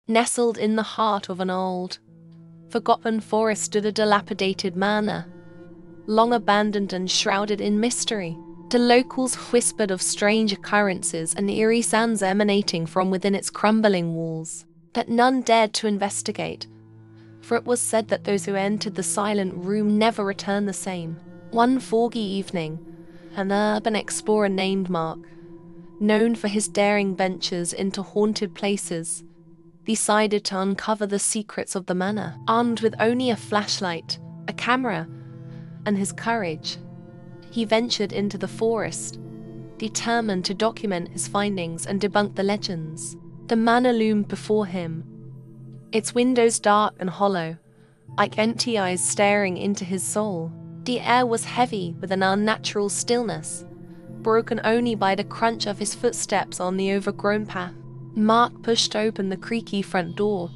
Nestled in the heart of an old, forgotten forest stood a dilapidated manor, long abandoned and shrouded in mystery. The locals whispered of strange occurrences and eerie sounds emanating from within its crumbling walls, that none dared to investigate, for it was said that those who entered the silent room never returned the same. One foggy evening, an urban explorer named Mark, known for his daring ventures into haunted places, decided to uncover the secrets of the manor. Armed with only a flashlight, a camera, and his courage, he ventured into the forest, determined to document his findings and debunk the legends. The manor loomed before him, its windows dark and hollow, like empty eyes staring into his soul. The air was heavy with an unnatural stillness, broken only by the crunch of his footsteps on the overgrown path. Mark pushed open the creaky front door,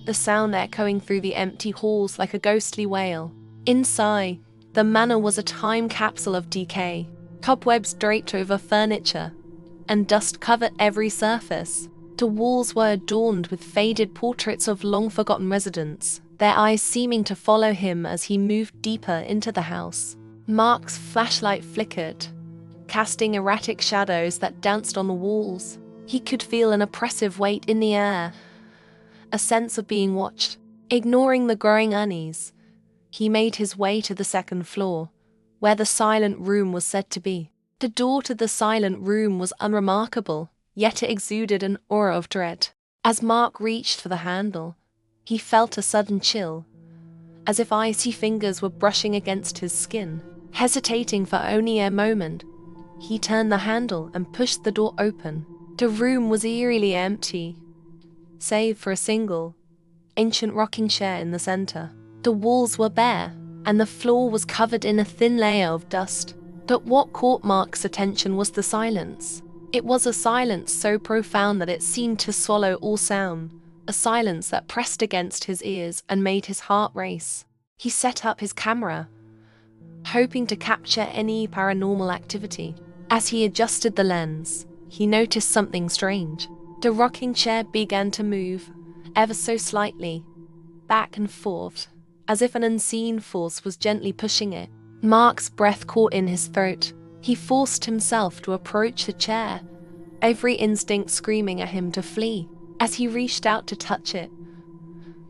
the sound echoing through the empty halls like a ghostly wail. Inside, the manor was a time capsule of decay. Cobwebs draped over furniture, and dust covered every surface. The walls were adorned with faded portraits of long-forgotten residents, their eyes seeming to follow him as he moved deeper into the house. Mark's flashlight flickered, casting erratic shadows that danced on the walls. He could feel an oppressive weight in the air, a sense of being watched. Ignoring the growing unease, he made his way to the second floor, where the silent room was said to be. The door to the silent room was unremarkable, yet it exuded an aura of dread. As Mark reached for the handle, he felt a sudden chill, as if icy fingers were brushing against his skin. Hesitating for only a moment, he turned the handle and pushed the door open. The room was eerily empty, save for a single, ancient rocking chair in the center. The walls were bare, and the floor was covered in a thin layer of dust. But what caught Mark's attention was the silence. It was a silence so profound that it seemed to swallow all sound, a silence that pressed against his ears and made his heart race. He set up his camera, hoping to capture any paranormal activity. As he adjusted the lens, he noticed something strange. The rocking chair began to move, ever so slightly, back and forth, as if an unseen force was gently pushing it. Mark's breath caught in his throat. He forced himself to approach the chair, every instinct screaming at him to flee. As he reached out to touch it,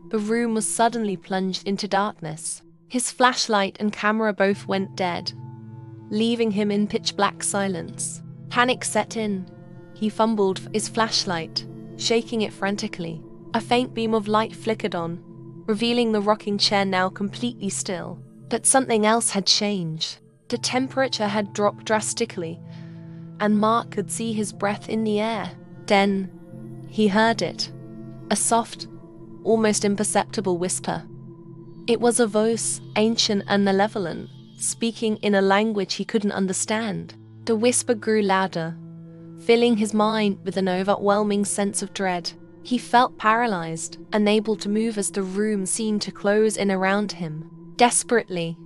the room was suddenly plunged into darkness. His flashlight and camera both went dead, leaving him in pitch-black silence. Panic set in. He fumbled for his flashlight, shaking it frantically. A faint beam of light flickered on, revealing the rocking chair now completely still. But something else had changed. The temperature had dropped drastically, and Mark could see his breath in the air. Then, he heard it. A soft, almost imperceptible whisper. It was a voice, ancient and malevolent, speaking in a language he couldn't understand. The whisper grew louder, filling his mind with an overwhelming sense of dread. He felt paralyzed, unable to move as the room seemed to close in around him. Desperately,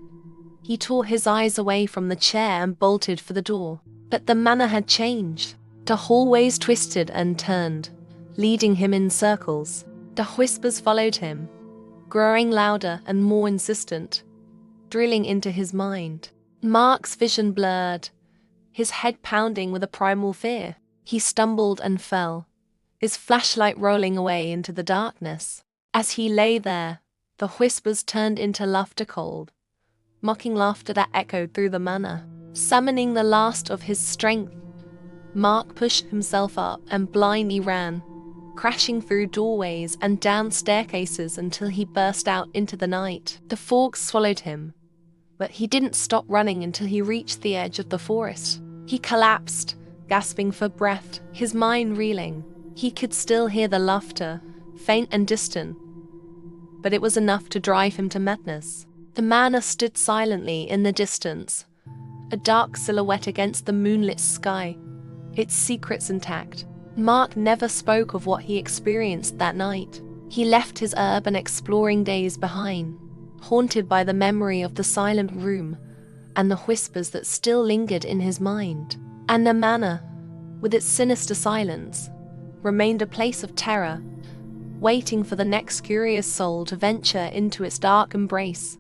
he tore his eyes away from the chair and bolted for the door. But the manor had changed. The hallways twisted and turned, leading him in circles. The whispers followed him, growing louder and more insistent, drilling into his mind. Mark's vision blurred, his head pounding with a primal fear. He stumbled and fell, his flashlight rolling away into the darkness. As he lay there, the whispers turned into laughter, cold, mocking laughter that echoed through the manor. Summoning the last of his strength, Mark pushed himself up and blindly ran, crashing through doorways and down staircases until he burst out into the night. The fog swallowed him, but he didn't stop running until he reached the edge of the forest. He collapsed, gasping for breath, his mind reeling. He could still hear the laughter, faint and distant, but it was enough to drive him to madness. The manor stood silently in the distance, a dark silhouette against the moonlit sky, its secrets intact. Mark never spoke of what he experienced that night. He left his urban exploring days behind, haunted by the memory of the silent room and the whispers that still lingered in his mind. And the manor, with its sinister silence, remained a place of terror, waiting for the next curious soul to venture into its dark embrace.